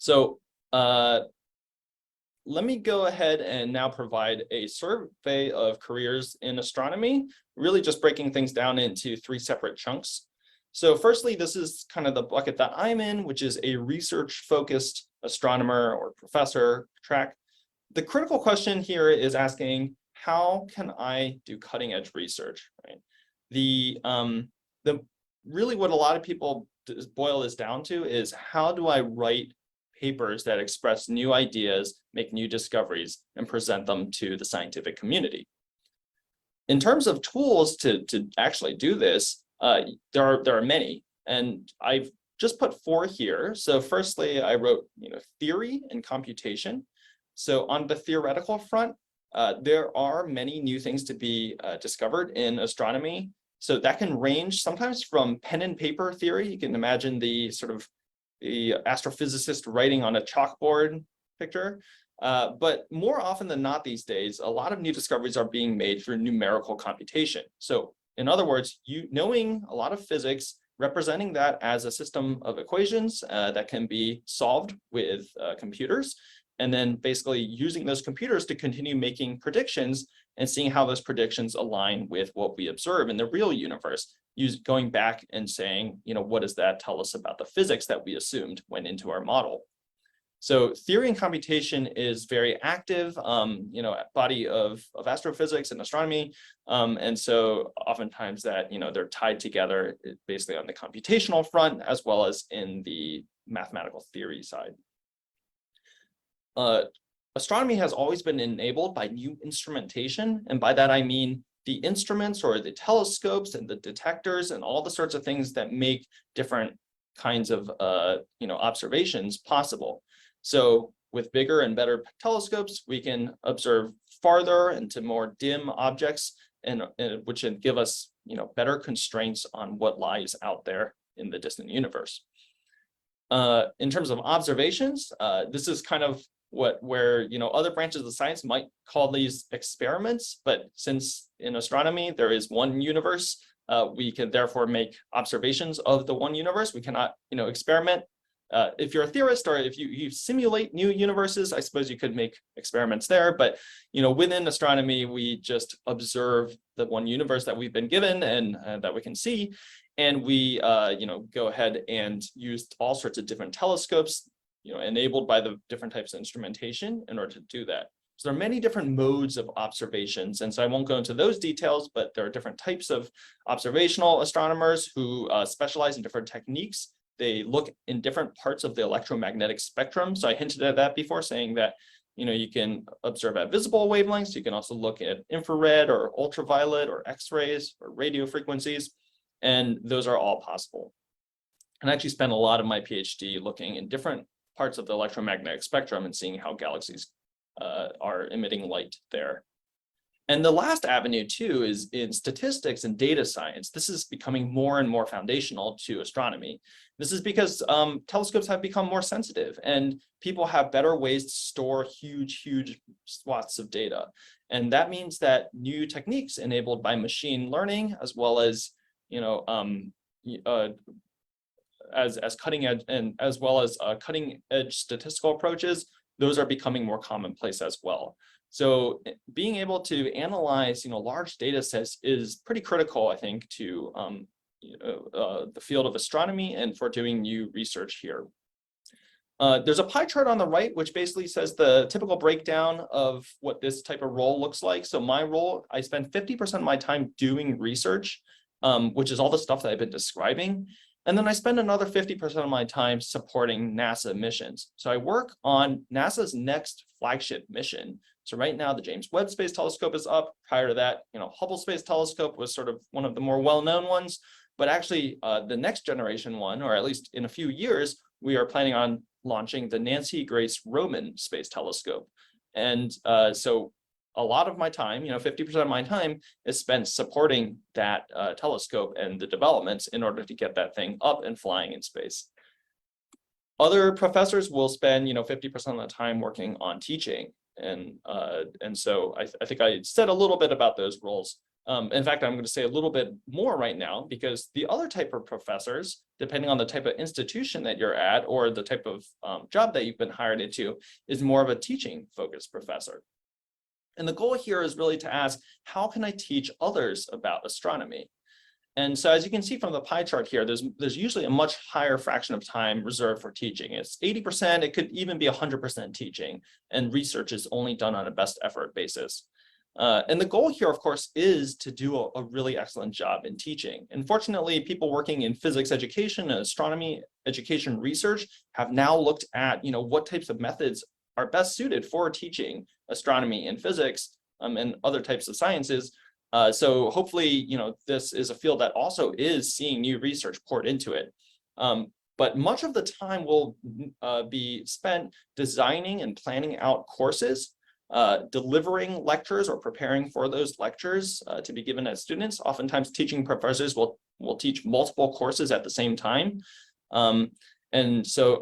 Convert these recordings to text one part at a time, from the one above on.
So let me go ahead and now provide a survey of careers in astronomy, really just breaking things down into 3 separate chunks. So firstly, this is kind of the bucket that I'm in, which is a research-focused astronomer or professor track. The critical question here is asking, how can I do cutting-edge research, right? The really what a lot of people boil this down to is, how do I write papers that express new ideas, make new discoveries, and present them to the scientific community? In terms of tools to actually do this, there are many, and I've just put 4 here. So firstly, I wrote theory and computation. So on the theoretical front, there are many new things to be discovered in astronomy. So that can range sometimes from pen and paper theory. You can imagine the astrophysicist writing on a chalkboard picture. But more often than not these days, a lot of new discoveries are being made through numerical computation. So in other words, knowing a lot of physics, representing that as a system of equations that can be solved with computers, and then basically using those computers to continue making predictions and seeing how those predictions align with what we observe in the real universe, going back and saying, what does that tell us about the physics that we assumed went into our model? So theory and computation is very active, body of astrophysics and astronomy. And so oftentimes that, they're tied together basically on the computational front, as well as in the mathematical theory side. Astronomy has always been enabled by new instrumentation. And by that, I mean the instruments or the telescopes and the detectors and all the sorts of things that make different kinds of, observations possible. So with bigger and better telescopes, we can observe farther into more dim objects, and which can give us, better constraints on what lies out there in the distant universe. In terms of observations, this is kind of where other branches of science might call these experiments, but since in astronomy there is one universe, we can therefore make observations of the one universe. We cannot, experiment. If you're a theorist or if you simulate new universes, I suppose you could make experiments there. But within astronomy, we just observe the one universe that we've been given and that we can see, and we go ahead and use all sorts of different telescopes, enabled by the different types of instrumentation in order to do that. So there are many different modes of observations, and so I won't go into those details, but there are different types of observational astronomers who specialize in different techniques. They look in different parts of the electromagnetic spectrum. So I hinted at that before, saying that you can observe at visible wavelengths. You can also look at infrared or ultraviolet or X-rays or radio frequencies, and those are all possible. And I actually spent a lot of my PhD looking in different parts of the electromagnetic spectrum and seeing how galaxies are emitting light there. And the last avenue too is in statistics and data science. This is becoming more and more foundational to astronomy. This is because telescopes have become more sensitive and people have better ways to store huge swaths of data. And that means that new techniques enabled by machine learning, as well as, as cutting edge and as well as cutting edge statistical approaches, those are becoming more commonplace as well. So being able to analyze, large data sets is pretty critical, I think, to the field of astronomy and for doing new research here. There's a pie chart on the right, which basically says the typical breakdown of what this type of role looks like. So my role, I spend 50% of my time doing research, which is all the stuff that I've been describing. And then I spend another 50% of my time supporting NASA missions. So I work on NASA's next flagship mission. So right now, the James Webb Space Telescope is up. Prior to that, Hubble Space Telescope was sort of one of the more well-known ones. But actually, the next generation one, or at least in a few years, we are planning on launching the Nancy Grace Roman Space Telescope. And so a lot of my time, 50% of my time is spent supporting that telescope and the developments in order to get that thing up and flying in space. Other professors will spend, 50% of the time working on teaching. And so I think I said a little bit about those roles In fact, I'm going to say a little bit more right now, because the other type of professors, depending on the type of institution that you're at or the type of job that you've been hired into, is more of a teaching focused professor. And the goal here is really to ask, how can I teach others about astronomy? And so as you can see from the pie chart here, there's usually a much higher fraction of time reserved for teaching. It's 80%, it could even be 100% teaching, and research is only done on a best effort basis. And the goal here, of course, is to do a really excellent job in teaching. Unfortunately, people working in physics education and astronomy education research have now looked at, what types of methods are best suited for teaching astronomy and physics and other types of sciences. So hopefully, this is a field that also is seeing new research poured into it. But much of the time will be spent designing and planning out courses, delivering lectures or preparing for those lectures to be given as students. Oftentimes teaching professors will teach multiple courses at the same time. And so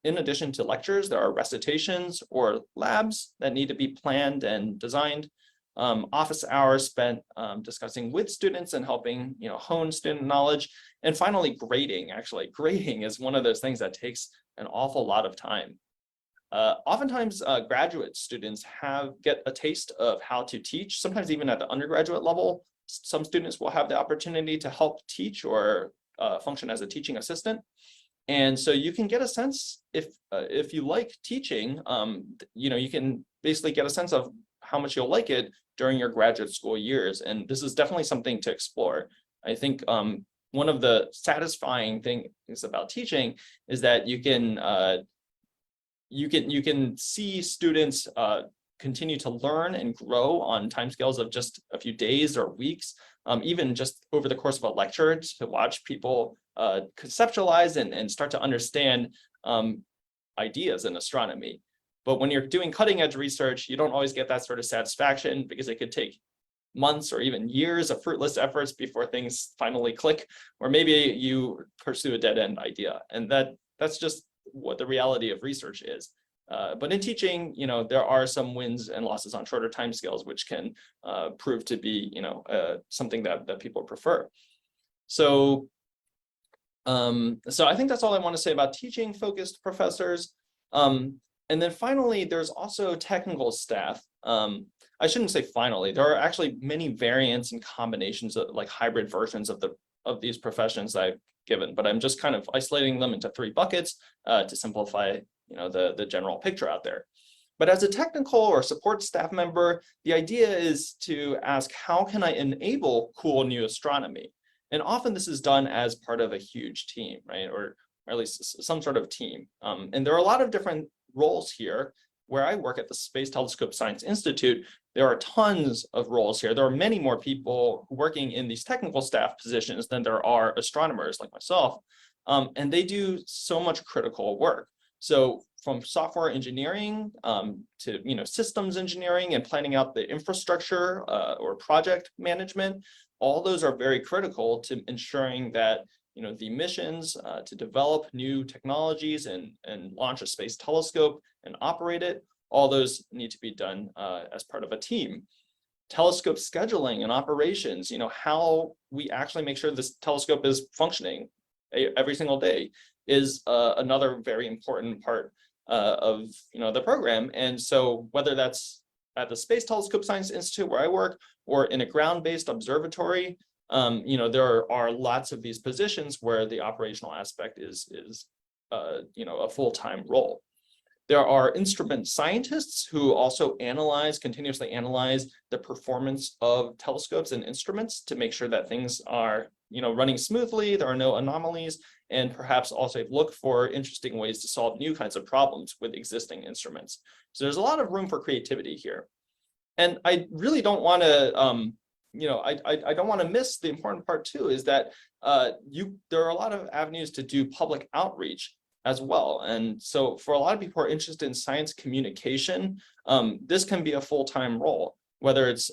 in addition to lectures, there are recitations or labs that need to be planned and designed. Office hours spent discussing with students and helping hone student knowledge. And finally, grading. Actually, grading is one of those things that takes an awful lot of time. Oftentimes, graduate students get a taste of how to teach. Sometimes even at the undergraduate level, some students will have the opportunity to help teach or function as a teaching assistant. And so you can get a sense, if you like teaching, you can basically get a sense of how much you'll like it during your graduate school years. And this is definitely something to explore. I think one of the satisfying things about teaching is that you can see students continue to learn and grow on timescales of just a few days or weeks, even just over the course of a lecture, to watch people conceptualize and start to understand ideas in astronomy. But when you're doing cutting edge research, you don't always get that sort of satisfaction, because it could take months or even years of fruitless efforts before things finally click, or maybe you pursue a dead end idea. And that's just what the reality of research is. But in teaching, there are some wins and losses on shorter timescales, which can prove to be, something that people prefer. So I think that's all I want to say about teaching focused professors. And then finally, there's also technical staff. I shouldn't say finally, there are actually many variants and combinations of like hybrid versions of these professions I've given, but I'm just kind of isolating them into 3 buckets to simplify, the general picture out there. But as a technical or support staff member, the idea is to ask, how can I enable cool new astronomy? And often this is done as part of a huge team, right? Or at least some sort of team. And there are a lot of different roles here. Where I work at the Space Telescope Science Institute, there are tons of roles here. There are many more people working in these technical staff positions than there are astronomers like myself. And they do so much critical work. So from software engineering to systems engineering and planning out the infrastructure or project management, all those are very critical to ensuring that the missions to develop new technologies and launch a space telescope and operate it, all those need to be done as part of a team. Telescope scheduling and operations, how we actually make sure this telescope is functioning every single day is another very important part of the program. And so whether that's at the Space Telescope Science Institute where I work, or in a ground-based observatory, there are lots of these positions where the operational aspect is a full-time role. There are instrument scientists who also continuously analyze the performance of telescopes and instruments to make sure that things are running smoothly, there are no anomalies, and perhaps also look for interesting ways to solve new kinds of problems with existing instruments. So there's a lot of room for creativity here. And I really don't want to I don't want to miss the important part too, is that there are a lot of avenues to do public outreach as well. And so for a lot of people who are interested in science communication, this can be a full-time role, whether it's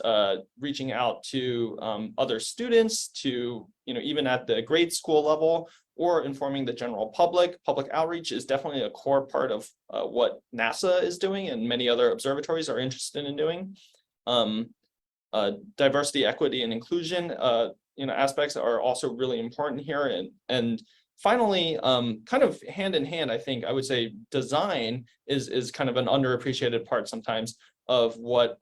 reaching out to other students, to even at the grade school level, or informing the general public. Public outreach is definitely a core part of what NASA is doing and many other observatories are interested in doing. diversity, equity, and inclusion, aspects are also really important here. And finally, kind of hand in hand, I think I would say design is kind of an underappreciated part sometimes of what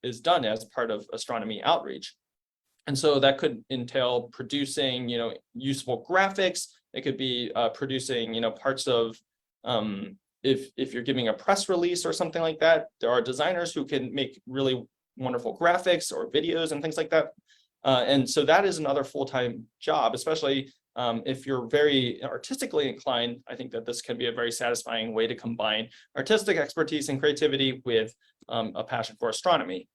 is done as part of astronomy outreach. And so that could entail producing, useful graphics. It could be producing, parts of, if you're giving a press release or something like that, there are designers who can make really wonderful graphics or videos and things like that. And so that is another full-time job, especially if you're very artistically inclined. I think that this can be a very satisfying way to combine artistic expertise and creativity with a passion for astronomy.